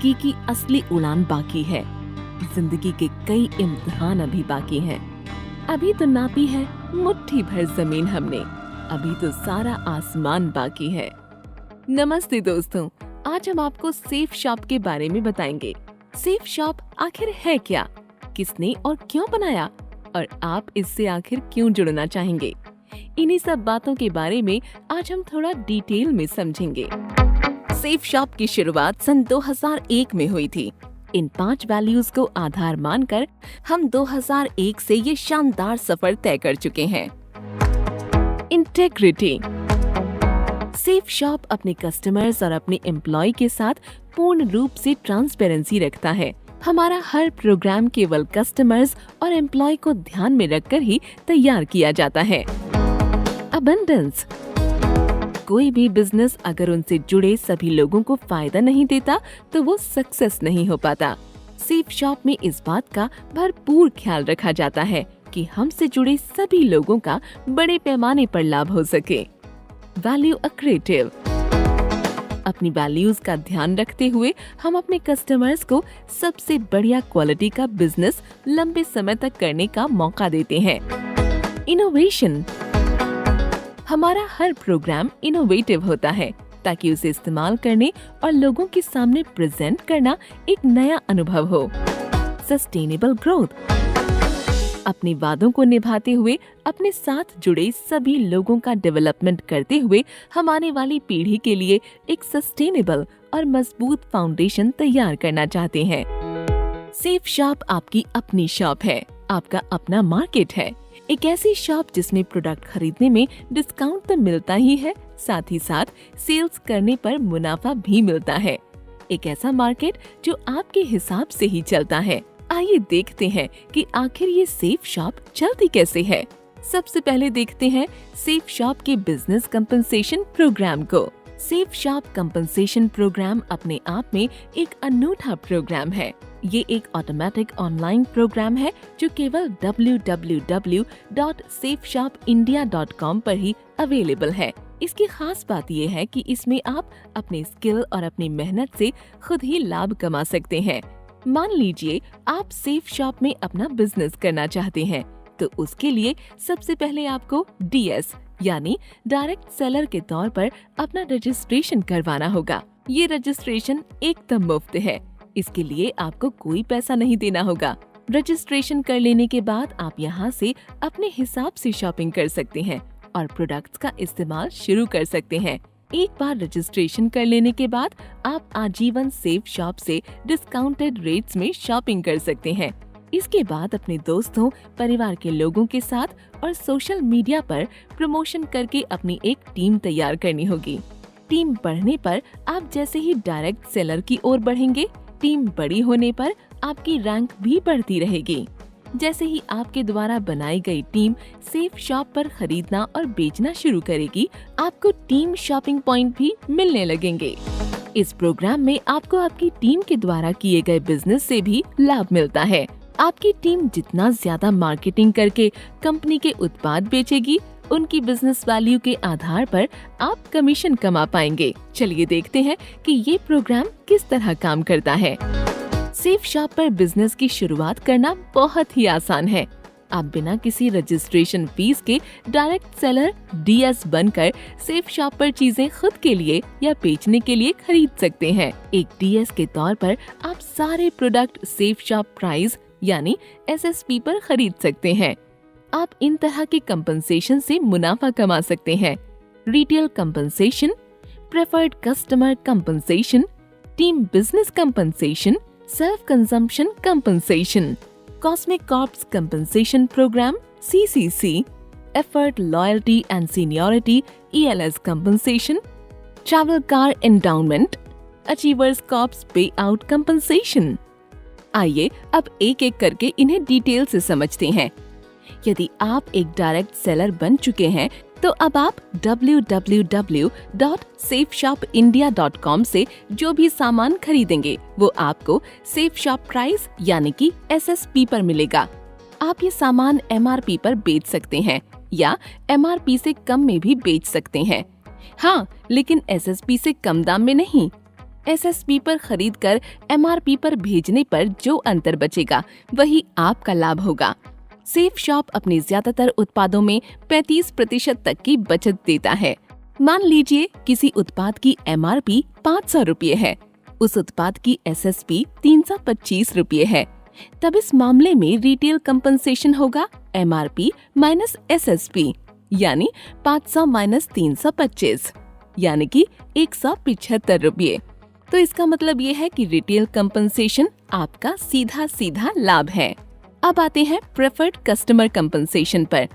जिंदगी की असली उड़ान बाकी है। जिंदगी के कई इम्तिहान अभी बाकी हैं। अभी तो नापी है मुट्ठी भर जमीन हमने, अभी तो सारा आसमान बाकी है। नमस्ते दोस्तों, आज हम आपको सेफ शॉप के बारे में बताएंगे। सेफ शॉप आखिर है क्या, किसने और क्यों बनाया, और आप इससे आखिर क्यों जुड़ना चाहेंगे? इन्हीं सब बातों के बारे में आज हम थोड़ा डिटेल में समझेंगे। सेफ शॉप की शुरुआत सन 2001 में हुई थी। इन 5 वैल्यूज को आधार मानकर हम 2001 से ये शानदार सफर तय कर चुके हैं। इंटेग्रिटी। सेफ शॉप अपने कस्टमर्स और अपने एम्प्लॉय के साथ पूर्ण रूप से ट्रांसपेरेंसी रखता है। हमारा हर प्रोग्राम केवल कस्टमर्स और एम्प्लॉय को ध्यान में रखकर ही तैयार किया जाता है। अबंडेंस। कोई भी बिजनेस अगर उनसे जुड़े सभी लोगों को फायदा नहीं देता तो वो सक्सेस नहीं हो पाता। सेफ शॉप में इस बात का भरपूर ख्याल रखा जाता है कि हमसे जुड़े सभी लोगों का बड़े पैमाने पर लाभ हो सके। Value accretive. अपनी वैल्यूज का ध्यान रखते हुए हम अपने कस्टमर्स को सबसे बढ़िया क्वालिटी का बिजनेस लंबे समय तक करने का मौका देते हैं। इनोवेशन। हमारा हर प्रोग्राम इनोवेटिव होता है ताकि उसे इस्तेमाल करने और लोगों के सामने प्रेजेंट करना एक नया अनुभव हो। Sustainable growth. अपने वादों को निभाते हुए अपने साथ जुड़े सभी लोगों का डेवलपमेंट करते हुए हम आने वाली पीढ़ी के लिए एक सस्टेनेबल और मजबूत फाउंडेशन तैयार करना चाहते हैं। सेफ शॉप आपकी अपनी शॉप है, आपका अपना मार्केट है। एक ऐसी शॉप जिसमें प्रोडक्ट खरीदने में डिस्काउंट तो मिलता ही है, साथ ही साथ सेल्स करने पर मुनाफा भी मिलता है। एक ऐसा मार्केट जो आपके हिसाब से ही चलता है। आइए देखते हैं कि आखिर ये सेफ शॉप चलती कैसे है। सबसे पहले देखते हैं सेफ शॉप के बिजनेस कंपनसेशन प्रोग्राम को। सेफ शॉप कंपनसेशन प्रोग्राम अपने आप में एक अनूठा प्रोग्राम है। ये एक ऑटोमेटिक ऑनलाइन प्रोग्राम है जो केवल www.safeshopindia.com पर ही अवेलेबल है। इसकी खास बात ये है कि इसमें आप अपने स्किल और अपनी मेहनत से खुद ही लाभ कमा सकते हैं। मान लीजिए आप सेफ शॉप में अपना बिजनेस करना चाहते हैं, तो उसके लिए सबसे पहले आपको DS यानी डायरेक्ट सेलर के तौर पर अपना रजिस्ट्रेशन करवाना होगा। ये रजिस्ट्रेशन एकदम मुफ्त है, इसके लिए आपको कोई पैसा नहीं देना होगा। रजिस्ट्रेशन कर लेने के बाद आप यहाँ से अपने हिसाब से शॉपिंग कर सकते हैं और प्रोडक्ट्स का इस्तेमाल शुरू कर सकते हैं। एक बार रजिस्ट्रेशन कर लेने के बाद आप आजीवन सेफ शॉप से डिस्काउंटेड रेट्स में शॉपिंग कर सकते हैं। इसके बाद अपने दोस्तों, परिवार के लोगों के साथ और सोशल मीडिया पर प्रमोशन करके अपनी एक टीम तैयार करनी होगी। टीम बढ़ने पर आप जैसे ही डायरेक्ट सेलर की ओर बढ़ेंगे, टीम बड़ी होने पर आपकी रैंक भी बढ़ती रहेगी। जैसे ही आपके द्वारा बनाई गई टीम सेफ शॉप पर खरीदना और बेचना शुरू करेगी, आपको टीम शॉपिंग पॉइंट भी मिलने लगेंगे। इस प्रोग्राम में आपको आपकी टीम के द्वारा किए गए बिजनेस से भी लाभ मिलता है। आपकी टीम जितना ज्यादा मार्केटिंग करके कंपनी के उत्पाद बेचेगी, उनकी बिजनेस वैल्यू के आधार पर आप कमीशन कमा पाएंगे। चलिए देखते हैं कि ये प्रोग्राम किस तरह काम करता है। सेफ शॉप पर बिजनेस की शुरुआत करना बहुत ही आसान है। आप बिना किसी रजिस्ट्रेशन फीस के डायरेक्ट सेलर DS बनकर सेफ शॉप पर चीजें खुद के लिए या बेचने के लिए खरीद सकते हैं। एक DS के तौर पर आप सारे प्रोडक्ट सेफ शॉप प्राइस यानी SSP पर खरीद सकते हैं। आप इन तरह के कंपनसेशन से मुनाफा कमा सकते हैं। Retail compensation, preferred customer compensation, team business compensation, self consumption compensation, cosmic corps compensation program CCC, effort loyalty and seniority ELS compensation, travel car endowment, achievers corps pay out compensation. आइए अब एक एक करके इन्हें डिटेल से समझते हैं। यदि आप एक डायरेक्ट सेलर बन चुके हैं तो अब आप www.safeshopindia.com से जो भी सामान खरीदेंगे वो आपको सेफ शॉप प्राइस यानी कि SSP पर मिलेगा। आप ये सामान MRP पर बेच सकते हैं या MRP से कम में भी बेच सकते हैं। हाँ, लेकिन SSP से कम दाम में नहीं। एसएसपी पर खरीद कर एमआरपी पर भेजने पर जो अंतर बचेगा वही आपका लाभ होगा। सेफ शॉप अपने ज्यादातर उत्पादों में 35% तक की बचत देता है। मान लीजिए किसी उत्पाद की एमआरपी 500 रुपये है, उस उत्पाद की एसएसपी 325 रुपये है, तब इस मामले में रिटेल कंपनसेशन होगा एमआरपी माइनस एसएसपी, यानी 500 माइनस 325, यानी कि 175 रुपये। तो इसका मतलब ये है कि रिटेल कंपनसेशन आपका सीधा सीधा लाभ है। अब आते हैं प्रेफर्ड कस्टमर कंपनसेशन पर।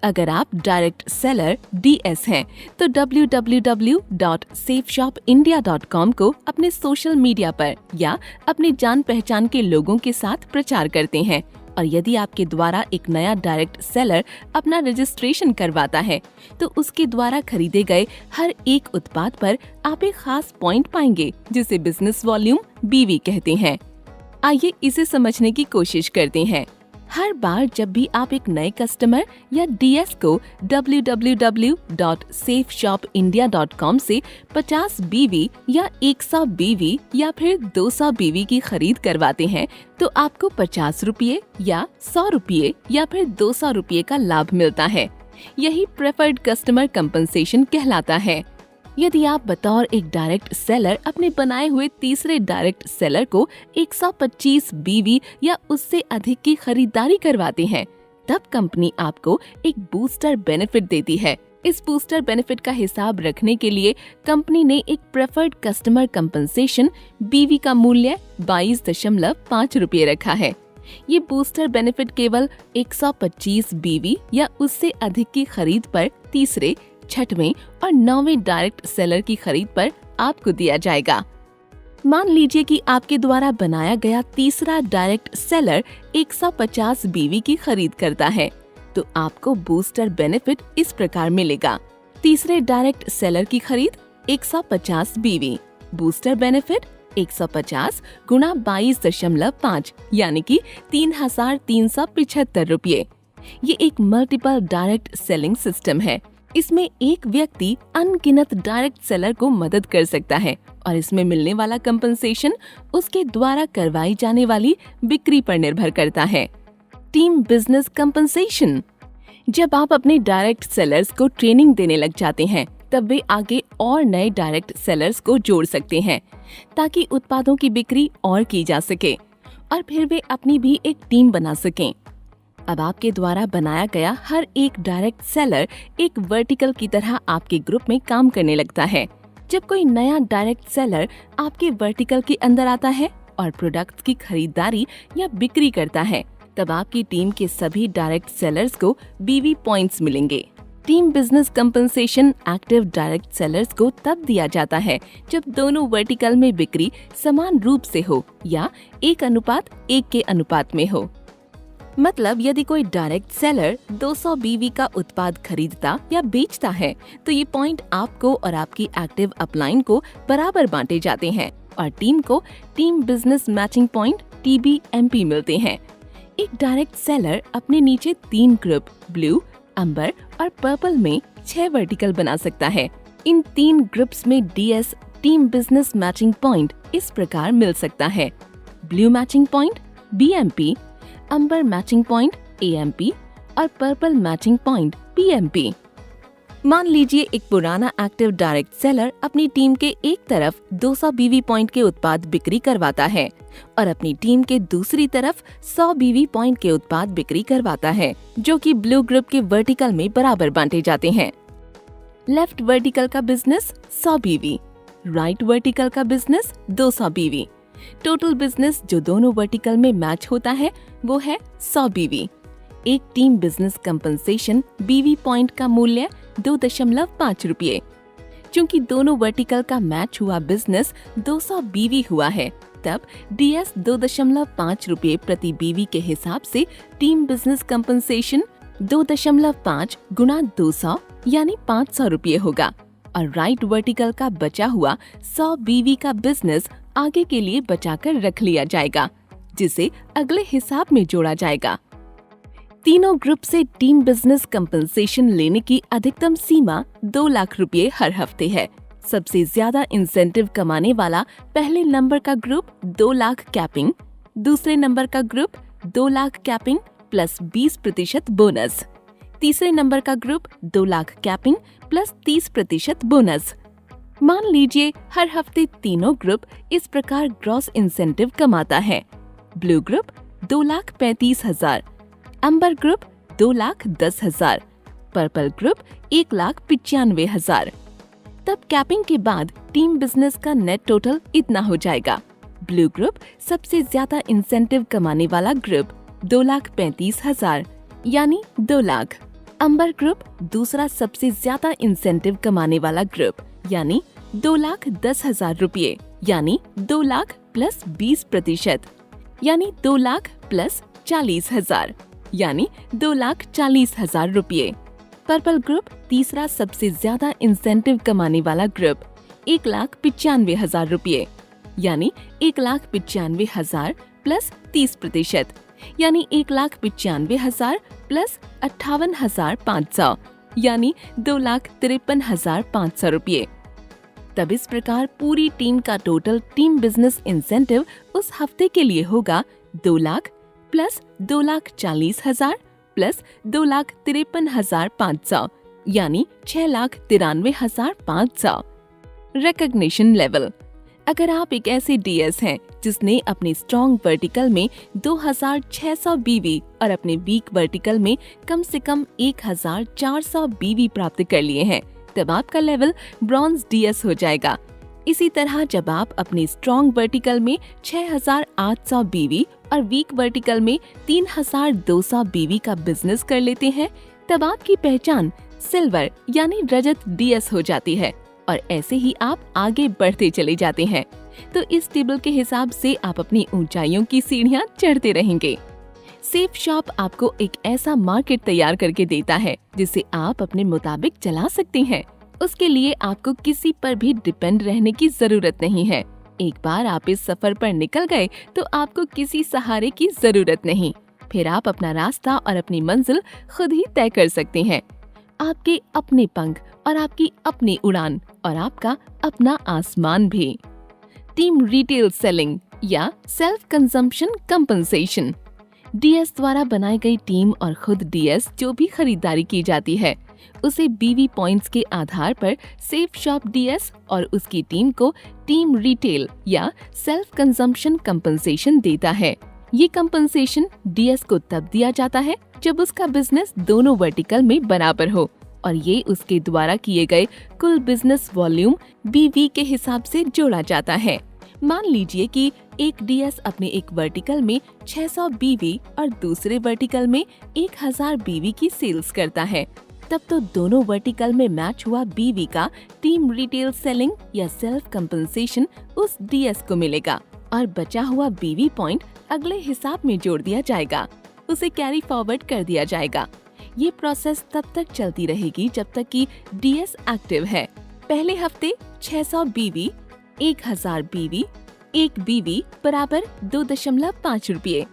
अगर आप डायरेक्ट सेलर डीएस हैं, तो www.safeshopindia.com को अपने सोशल मीडिया पर या अपने जान पहचान के लोगों के साथ प्रचार करते हैं, और यदि आपके द्वारा एक नया डायरेक्ट सेलर अपना रजिस्ट्रेशन करवाता है, तो उसके द्वारा खरीदे गए हर एक उत्पाद पर आप एक खास पॉइंट पाएंगे, जिसे बिजनेस वॉल्यूम बीवी कहते हैं। आइए इसे समझने की कोशिश करते हैं। हर बार जब भी आप एक नए कस्टमर या डीएस को www.safeshopindia.com से 50 बीवी या 100 बीवी या फिर 200 बीवी की खरीद करवाते हैं, तो आपको 50 रुपये या 100 रुपये या फिर 200 रुपये का लाभ मिलता है। यही प्रेफर्ड कस्टमर कंपनसेशन कहलाता है। यदि आप बतौर एक डायरेक्ट सेलर अपने बनाए हुए तीसरे डायरेक्ट सेलर को 125 बीवी या उससे अधिक की खरीदारी करवाते हैं, तब कंपनी आपको एक बूस्टर बेनिफिट देती है। इस बूस्टर बेनिफिट का हिसाब रखने के लिए कंपनी ने एक प्रेफर्ड कस्टमर कंपनसेशन बीवी का मूल्य 22.5 रुपये रखा है। ये बूस्टर बेनिफिट केवल 125 बीवी या उससे अधिक की खरीद पर तीसरे, छठवें और 9वें डायरेक्ट सेलर की खरीद पर आपको दिया जाएगा। मान लीजिए कि आपके द्वारा बनाया गया तीसरा डायरेक्ट सेलर 150 बीवी की खरीद करता है, तो आपको बूस्टर बेनिफिट इस प्रकार मिलेगा। तीसरे डायरेक्ट सेलर की खरीद 150 बीवी, बूस्टर बेनिफिट 150 गुणा 22.5 यानी कि 3,375 रुपये। ये एक मल्टीपल डायरेक्ट सेलिंग सिस्टम है। इसमें एक व्यक्ति अनगिनत डायरेक्ट सेलर को मदद कर सकता है, और इसमें मिलने वाला कंपनसेशन उसके द्वारा करवाई जाने वाली बिक्री पर निर्भर करता है। Team business compensation. जब आप अपने डायरेक्ट सेलर्स को ट्रेनिंग देने लग जाते हैं, तब वे आगे और नए डायरेक्ट सेलर्स को जोड़ सकते हैं, ताकि उत्पादों की बिक्री और की जा सके, और फिर वे अपनी भी एक टीम बना सकें। अब आपके द्वारा बनाया गया हर एक डायरेक्ट सेलर एक वर्टिकल की तरह आपके ग्रुप में काम करने लगता है। जब कोई नया डायरेक्ट सेलर आपके वर्टिकल के अंदर आता है और प्रोडक्ट्स की खरीदारी या बिक्री करता है, तब आपकी टीम के सभी डायरेक्ट सेलर्स को बीवी पॉइंट्स मिलेंगे। Team business compensation active direct sellers को तब दिया जाता है जब दोनों वर्टिकल में बिक्री समान रूप से हो या 1:1 के अनुपात में हो। मतलब यदि कोई डायरेक्ट सेलर 200 बीवी का उत्पाद खरीदता या बेचता है, तो ये पॉइंट आपको और आपकी एक्टिव अपलाइन को बराबर बांटे जाते हैं, और टीम को team business matching point TBMP मिलते हैं। एक डायरेक्ट सेलर अपने नीचे 3 ग्रुप ब्लू, अंबर और पर्पल में 6 वर्टिकल बना सकता है। इन 3 ग्रुप्स में DS team business matching point इस प्रकार मिल सकता है: ब्लू मैचिंग पॉइंट BMP, अंबर मैचिंग पॉइंट AMP और पर्पल मैचिंग पॉइंट PMP। मान लीजिए एक पुराना एक्टिव डायरेक्ट सेलर अपनी टीम के एक तरफ 200 बीवी पॉइंट के उत्पाद बिक्री करवाता है और अपनी टीम के दूसरी तरफ 100 बीवी पॉइंट के उत्पाद बिक्री करवाता है, जो कि ब्लू ग्रुप के वर्टिकल में बराबर बांटे जाते हैं। लेफ्ट वर्टिकल का बिजनेस 100 बीवी, राइट वर्टिकल का बिजनेस 200 बीवी। टोटल बिजनेस जो दोनों वर्टिकल में मैच होता है वो है 100 बीवी। एक टीम बिजनेस कंपनसेशन बीवी पॉइंट का मूल्य 2.5 रुपये। चूँकि दोनों वर्टिकल का मैच हुआ बिजनेस 200 बीवी हुआ है, तब DS 2.5 रुपये प्रति बीवी के हिसाब से टीम बिजनेस कंपनसेशन 2.5 गुणा 200 यानी 500 रुपये होगा, और राइट वर्टिकल का बचा हुआ 100 बीवी का बिजनेस आगे के लिए बचाकर रख लिया जाएगा, जिसे अगले हिसाब में जोड़ा जाएगा। तीनों ग्रुप से टीम बिजनेस कंपनसेशन लेने की अधिकतम सीमा 2 लाख रुपए हर हफ्ते है। सबसे ज्यादा इंसेंटिव कमाने वाला पहले नंबर का ग्रुप 2 लाख कैपिंग, दूसरे नंबर का group 2 lakh capping plus 20% bonus, तीसरे नंबर का group 2 lakh capping plus 30% bonus. मान लीजिए हर हफ्ते तीनों ग्रुप इस प्रकार ग्रॉस इंसेंटिव कमाता है। ब्लू ग्रुप 2,35,000, अंबर ग्रुप 2,10,000, पर्पल ग्रुप 1,95,000। तब कैपिंग के बाद टीम बिजनेस का नेट टोटल इतना हो जाएगा। ब्लू ग्रुप सबसे ज्यादा इंसेंटिव कमाने वाला ग्रुप 2,35,000 यानी 2 लाख। अंबर ग्रुप दूसरा सबसे ज्यादा इंसेंटिव कमाने वाला ग्रुप यानी 2,10,000 रुपये यानी 2 लाख प्लस 20% यानी 2 लाख प्लस 40,000 यानी 2,40,000 रुपये। पर्पल ग्रुप तीसरा सबसे ज्यादा इंसेंटिव कमाने वाला ग्रुप 1,95,000 रुपये यानी 1,95,000 प्लस 30% यानी 1,95,000 प्लस 58,500 यानी 2,53,500 रुपये। तब इस प्रकार पूरी टीम का टोटल टीम बिजनेस इंसेंटिव उस हफ्ते के लिए होगा 2 लाख प्लस 2,40,000 प्लस 2,53,500 यानी 6,93,500। Recognition level. अगर आप एक ऐसे डीएस हैं जिसने अपने स्ट्रॉन्ग वर्टिकल में 2,600 बीवी और अपने वीक वर्टिकल में कम से कम 1,400 बीवी प्राप्त कर लिए हैं, तब आपका लेवल ब्रॉन्ज डीएस हो जाएगा। इसी तरह जब आप अपने स्ट्रॉन्ग वर्टिकल में 6,800 बीवी और वीक वर्टिकल में 3,200 बीवी का बिजनेस कर लेते हैं, तब आपकी पहचान सिल्वर यानी रजत डीएस हो जाती है और ऐसे ही आप आगे बढ़ते चले जाते हैं। तो इस टेबल के हिसाब से आप अपनी ऊंचाइयों की सीढ़ियां चढ़ते रहेंगे। सेफ शॉप आपको एक ऐसा मार्केट तैयार करके देता है जिसे आप अपने मुताबिक चला सकते हैं। उसके लिए आपको किसी पर भी डिपेंड रहने की जरूरत नहीं है। एक बार आप इस सफर पर निकल गए तो आपको किसी सहारे की जरूरत नहीं। फिर आप अपना रास्ता और अपनी मंजिल खुद ही तय कर सकते हैं। आपके अपने पंख और आपकी अपनी उड़ान और आपका अपना आसमान भी। टीम रिटेल सेलिंग या सेल्फ कंजम्पशन कंपनसेशन। डीएस द्वारा बनाई गई टीम और खुद डीएस जो भी खरीदारी की जाती है उसे बीवी पॉइंट्स के आधार पर सेफ शॉप डीएस और उसकी टीम को टीम रिटेल या सेल्फ कंजम्पशन कंपनसेशन देता है। ये कंपनसेशन डीएस को तब दिया जाता है जब उसका बिजनेस दोनों वर्टिकल में बराबर हो और ये उसके द्वारा किए गए कुल बिजनेस वॉल्यूम बीवी के हिसाब से जोड़ा जाता है। मान लीजिए कि एक डीएस अपने एक वर्टिकल में 600 बीवी और दूसरे वर्टिकल में 1,000 बीवी की सेल्स करता है, तब तो दोनों वर्टिकल में मैच हुआ बीवी का टीम रिटेल सेलिंग या सेल्फ कंपनसेशन उस डीएस को मिलेगा और बचा हुआ बीवी पॉइंट अगले हिसाब में जोड़ दिया जाएगा, उसे कैरी फॉरवर्ड कर दिया जाएगा। ये प्रोसेस तब तक चलती रहेगी जब तक कि डीएस एक्टिव है। पहले हफ्ते 600 बीवी, 1,000 बीवी, 1 बीवी बराबर 2.5 रुपये।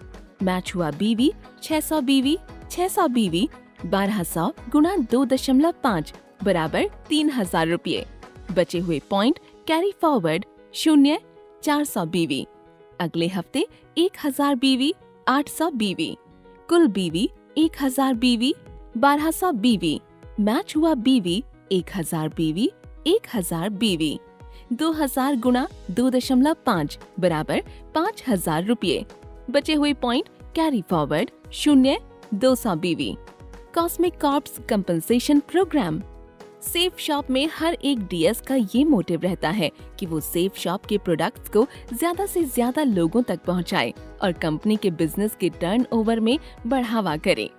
मैच हुआ बीवी 600 बीवी, 600 बीवी 1200 गुणा 2.5 बराबर 3,000 रुपये। बचे हुए पॉइंट कैरी फॉरवर्ड 400 बीवी। अगले हफ्ते 1,000 बीवी, 800 बीवी, कुल बीवी 1,000 बीवी, 1200 बीवी। मैच हुआ बीवी 1,000 बीवी, 1,000 बीवी। 2,000 गुणा 2.5 बराबर 5,000 रुपये। बचे हुए point carry forward 200 BV. Cosmic corps compensation program. Safe Shop में हर एक डीएस का ये मोटिव रहता है कि वो सेफ शॉप के प्रोडक्ट्स को ज्यादा से ज्यादा लोगों तक पहुंचाए और कंपनी के बिजनेस के टर्नओवर में बढ़ावा करे।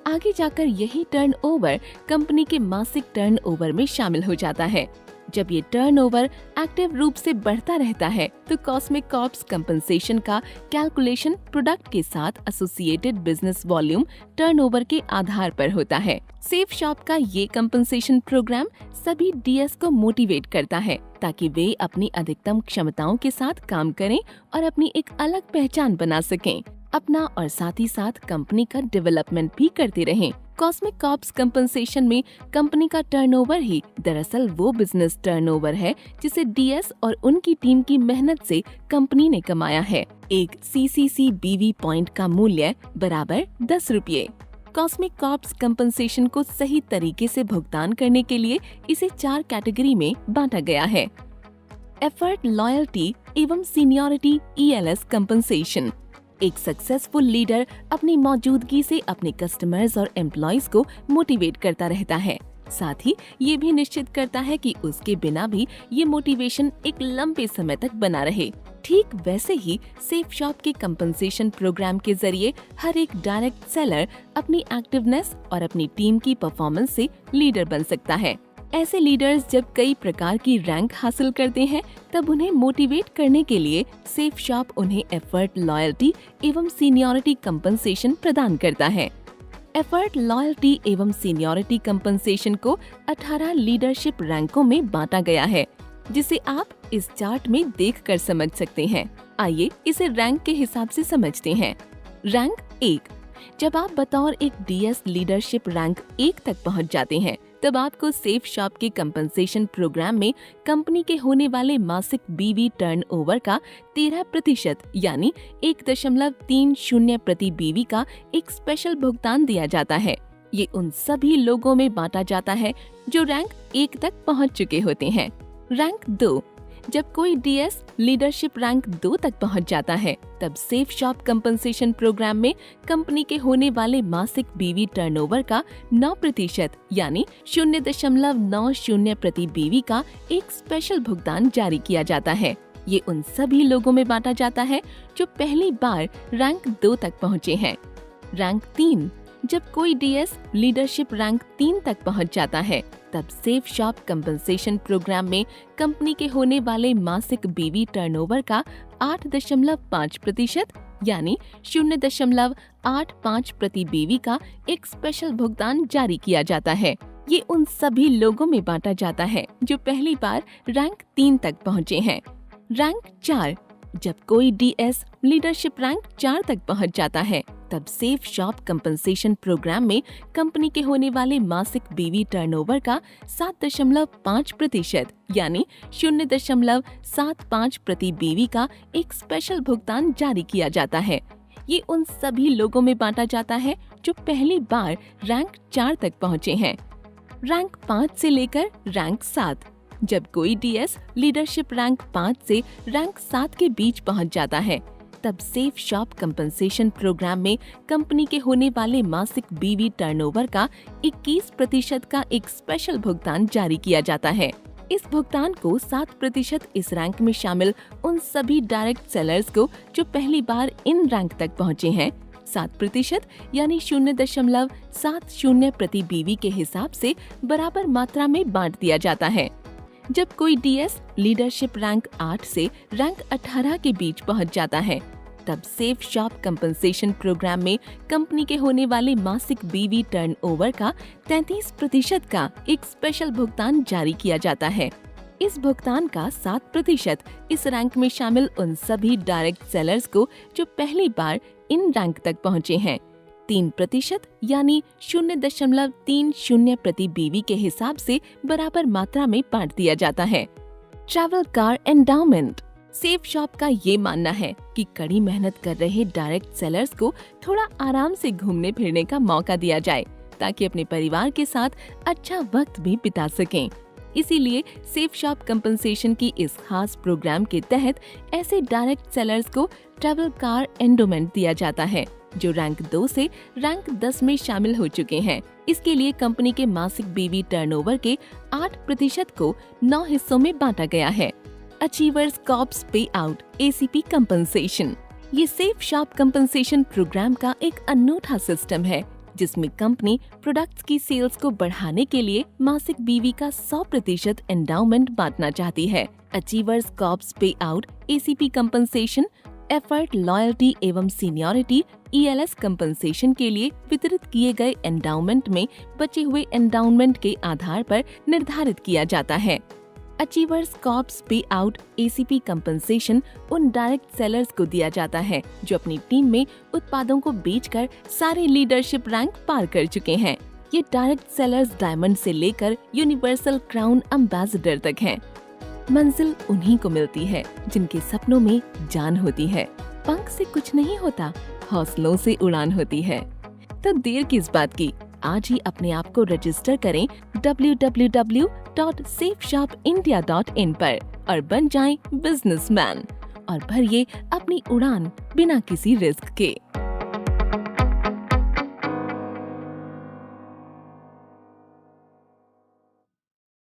आगे जाकर यही टर्नओवर कंपनी के मासिक टर्नओवर में शामिल हो जाता है। जब ये टर्नओवर एक्टिव रूप से बढ़ता रहता है तो कॉस्मिक कॉर्प्स कंपनसेशन का कैलकुलेशन प्रोडक्ट के साथ एसोसिएटेड बिजनेस वॉल्यूम टर्नओवर के आधार पर होता है। सेफ शॉप का ये कंपनसेशन प्रोग्राम सभी डीएस को मोटिवेट करता है ताकि वे अपनी अधिकतम क्षमताओं के साथ काम करें और अपनी एक अलग पहचान बना सकें। अपना और साथ ही साथ कंपनी का डेवलपमेंट भी करते रहें। कॉस्मिक कॉर्प्स कंपनसेशन में कंपनी का टर्नओवर ही दरअसल वो बिजनेस टर्नओवर है जिसे डीएस और उनकी टीम की मेहनत से कंपनी ने कमाया है। एक CCC BV पॉइंट का मूल्य बराबर 10 रुपये। कॉस्मिक कॉर्प्स कंपनसेशन को सही तरीके से भुगतान करने के लिए इसे 4 कैटेगरी में बांटा गया है। एफर्ट, लॉयल्टी एवं सीनियरिटी ELS कंपनसेशन। एक सक्सेसफुल लीडर अपनी मौजूदगी से अपने कस्टमर्स और एम्प्लॉइज को मोटिवेट करता रहता है, साथ ही ये भी निश्चित करता है कि उसके बिना भी ये मोटिवेशन एक लंबे समय तक बना रहे। ठीक वैसे ही सेफ शॉप के कंपनसेशन प्रोग्राम के जरिए हर एक डायरेक्ट सेलर अपनी एक्टिवनेस और अपनी टीम की परफॉर्मेंस से लीडर बन सकता है। ऐसे लीडर्स जब कई प्रकार की रैंक हासिल करते हैं तब उन्हें मोटिवेट करने के लिए सेफ शॉप उन्हें एफर्ट, लॉयल्टी एवं सीनियरिटी कंपनसेशन प्रदान करता है। एफर्ट, लॉयल्टी एवं सीनियरिटी कंपनसेशन को 18 लीडरशिप रैंकों में बांटा गया है, जिसे आप इस चार्ट में देखकर समझ सकते हैं। आइए इसे रैंक के हिसाब से समझते हैं। रैंक 1। जब आप बतौर एक डीएस लीडरशिप रैंक 1 तक पहुंच जाते हैं तब आपको सेफ शॉप के कंपनसेशन प्रोग्राम में कंपनी के होने वाले मासिक BV टर्नओवर का 13% यानी 1.30 प्रति BV का एक स्पेशल भुगतान दिया जाता है। ये उन सभी लोगों में बांटा जाता है जो रैंक 1 तक पहुंच चुके होते हैं। रैंक 2। जब कोई डीएस लीडरशिप रैंक 2 तक पहुंच जाता है तब सेफ शॉप कंपनसेशन प्रोग्राम में कंपनी के होने वाले मासिक BV टर्नओवर का 9% यानी 0.90 प्रति BV का एक स्पेशल भुगतान जारी किया जाता है। ये उन सभी लोगों में बांटा जाता है जो पहली बार रैंक 2 तक पहुँचे हैं। रैंक 3। जब कोई डीएस लीडरशिप रैंक 3 तक पहुंच जाता है तब सेफ शॉप कंपनसेशन प्रोग्राम में कंपनी के होने वाले मासिक BV टर्नओवर का 8.5% यानी 0.85 प्रति BV का एक स्पेशल भुगतान जारी किया जाता है। ये उन सभी लोगों में बांटा जाता है जो पहली बार रैंक 3 तक पहुंचे हैं। रैंक 4। जब कोई डीएस लीडरशिप रैंक 4 तक पहुंच जाता है तब सेफ शॉप कंपनसेशन प्रोग्राम में कंपनी के होने वाले मासिक BV टर्नओवर का 7.5% यानी 0.75 प्रति BV का एक स्पेशल भुगतान जारी किया जाता है। ये उन सभी लोगों में बांटा जाता है जो पहली बार रैंक 4 तक पहुंचे हैं। रैंक 5 से लेकर रैंक 7। जब कोई डीएस लीडरशिप रैंक 5 से रैंक 7 के बीच पहुंच जाता है तब सेफ शॉप कंपनसेशन प्रोग्राम में कंपनी के होने वाले मासिक BV टर्नओवर का 21% का एक स्पेशल भुगतान जारी किया जाता है। इस भुगतान को 7% इस रैंक में शामिल उन सभी डायरेक्ट सेलर्स को जो पहली बार इन रैंक तक पहुंचे हैं 7% यानी 0.70 प्रति BV के हिसाब से बराबर मात्रा में बांट दिया जाता है। जब कोई डीएस लीडरशिप रैंक 8 से रैंक 18 के बीच पहुंच जाता है तब सेफ शॉप कंपनसेशन प्रोग्राम में कंपनी के होने वाले मासिक BV टर्नओवर का 33% का एक स्पेशल भुगतान जारी किया जाता है। इस भुगतान का 7% इस रैंक में शामिल उन सभी डायरेक्ट सेलर्स को जो पहली बार इन रैंक तक पहुंचे हैं 3% यानी 0.30 प्रति BV के हिसाब से बराबर मात्रा में बांट दिया जाता है। Travel car endowment. Safe shop का ये मानना है कि कड़ी मेहनत कर रहे डायरेक्ट सेलर्स को थोड़ा आराम से घूमने फिरने का मौका दिया जाए ताकि अपने परिवार के साथ अच्छा वक्त भी बिता सकें। इसीलिए सेफ शॉप कंपनसेशन की इस खास प्रोग्राम के तहत ऐसे डायरेक्ट सेलर्स को ट्रैवल कार एंडोमेंट दिया जाता है जो रैंक 2 से रैंक 10 में शामिल हो चुके हैं। इसके लिए कंपनी के मासिक BV टर्नओवर के 8% को 9 हिस्सों में बांटा गया है। Achievers corps pay out ACP compensation. ये सेफ शॉप कंपनसेशन प्रोग्राम का एक अनूठा सिस्टम है जिसमें कंपनी प्रोडक्ट्स की सेल्स को बढ़ाने के लिए मासिक BV का 100% एंडाउमेंट बांटना चाहती है। Achievers corps pay out ACP compensation effort, loyalty एवं सीनियरिटी ELS कंपनसेशन के लिए वितरित किए गए एंडाउमेंट में बचे हुए एंडाउमेंट के आधार पर निर्धारित किया जाता है। Achievers corps pay out ACP compensation उन डायरेक्ट सेलर्स को दिया जाता है जो अपनी टीम में उत्पादों को बेचकर सारे लीडरशिप रैंक पार कर चुके हैं। ये डायरेक्ट सेलर्स डायमंड से लेकर यूनिवर्सल क्राउन एम्बेसडर तक हैं। मंजिल उन्हीं को मिलती है जिनके सपनों में जान होती है। पंख से कुछ नहीं होता, हौसलों से उड़ान होती है। तो देर किस बात की, आज ही अपने आप को रजिस्टर करें www.safeshopindia.in पर और बन जाएं बिजनेसमैन और भरिए अपनी उड़ान बिना किसी रिस्क के।